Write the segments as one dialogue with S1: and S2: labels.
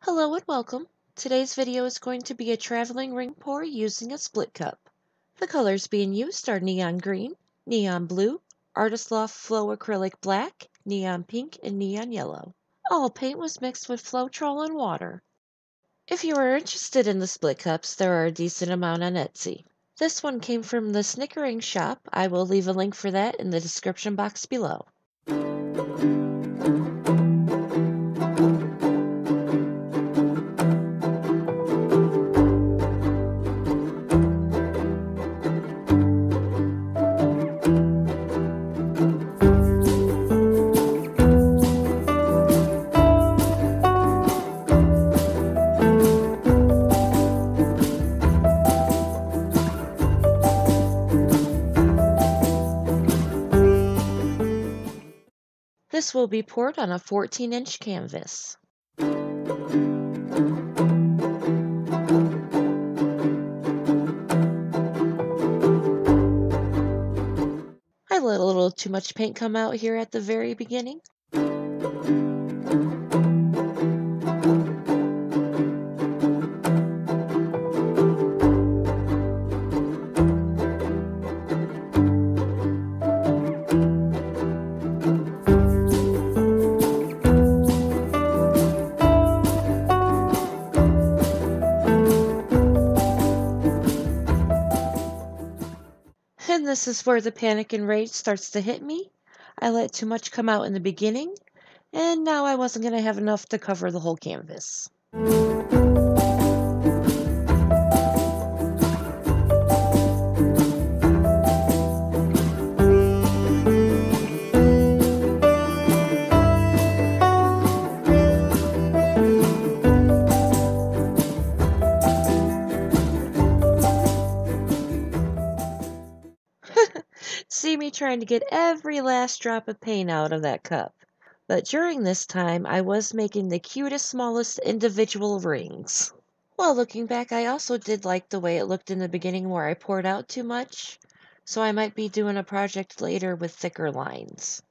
S1: Hello and welcome. Today's video is going to be a traveling ring pour using a split cup. The colors being used are neon green, neon blue, Artist Loft Flow Acrylic Black, neon pink, and neon yellow. All paint was mixed with Floetrol and water. If you are interested in the split cups, there are a decent amount on Etsy. This one came from the Snickering Shop. I will leave a link for that in the description box below. This will be poured on a 14-inch canvas. I let a little too much paint come out here at the very beginning. And this is where the panic and rage starts to hit me. I let too much come out in the beginning, and now I wasn't going to have enough to cover the whole canvas. See me trying to get every last drop of paint out of that cup. But during this time, I was making the cutest, smallest individual rings. Well, looking back, I also did like the way it looked in the beginning where I poured out too much. So I might be doing a project later with thicker lines.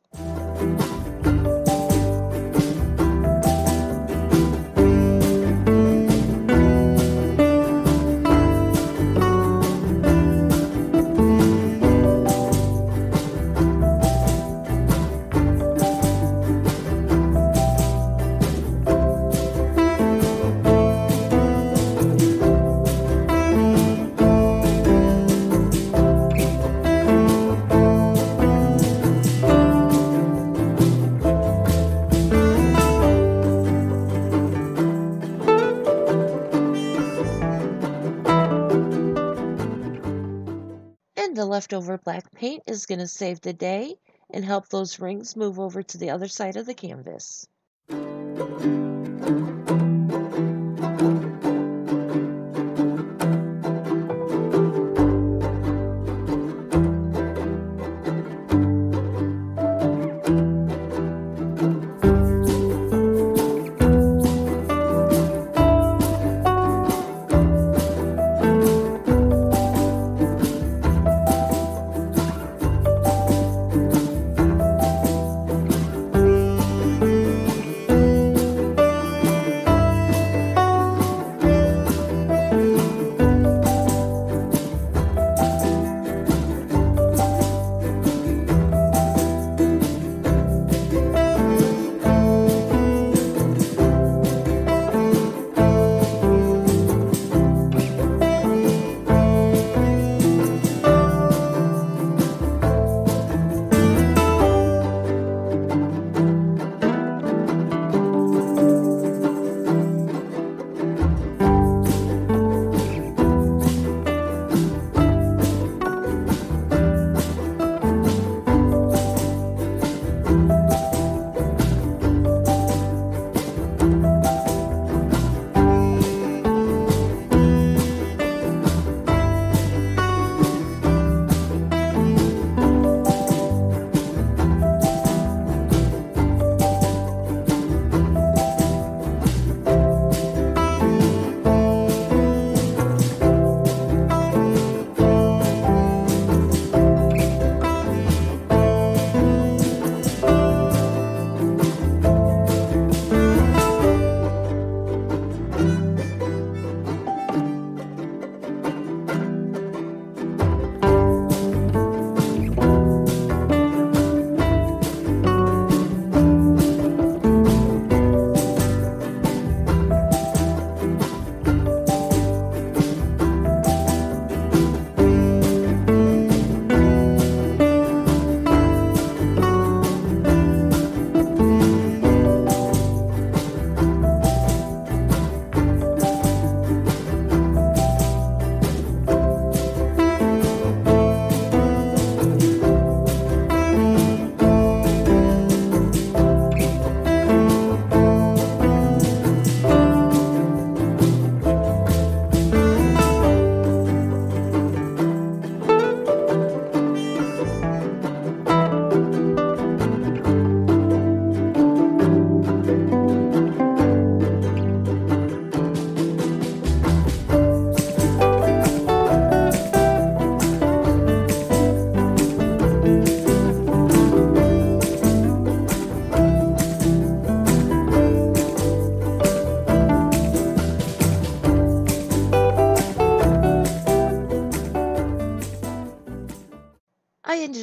S1: And the leftover black paint is going to save the day and help those rings move over to the other side of the canvas.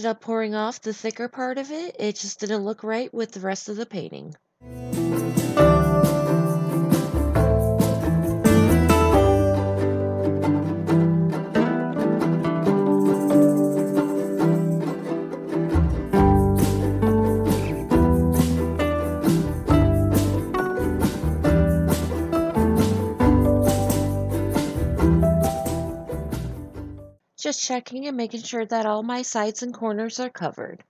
S1: up pouring off the thicker part of it. It just didn't look right with the rest of the painting. Just checking and making sure that all my sides and corners are covered.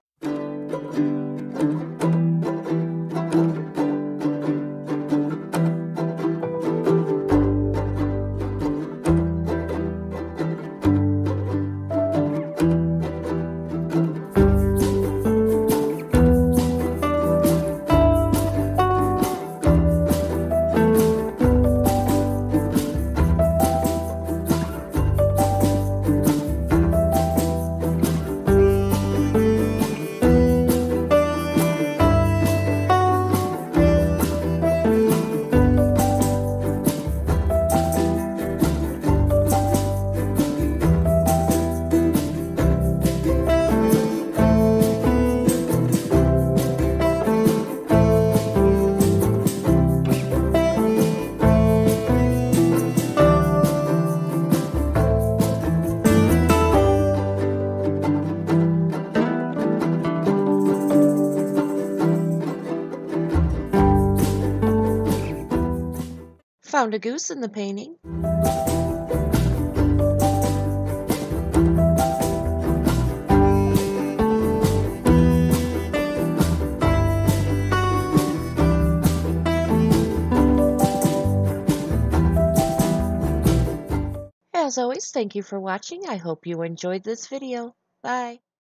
S1: Found a goose in the painting. As always, thank you for watching. I hope you enjoyed this video. Bye.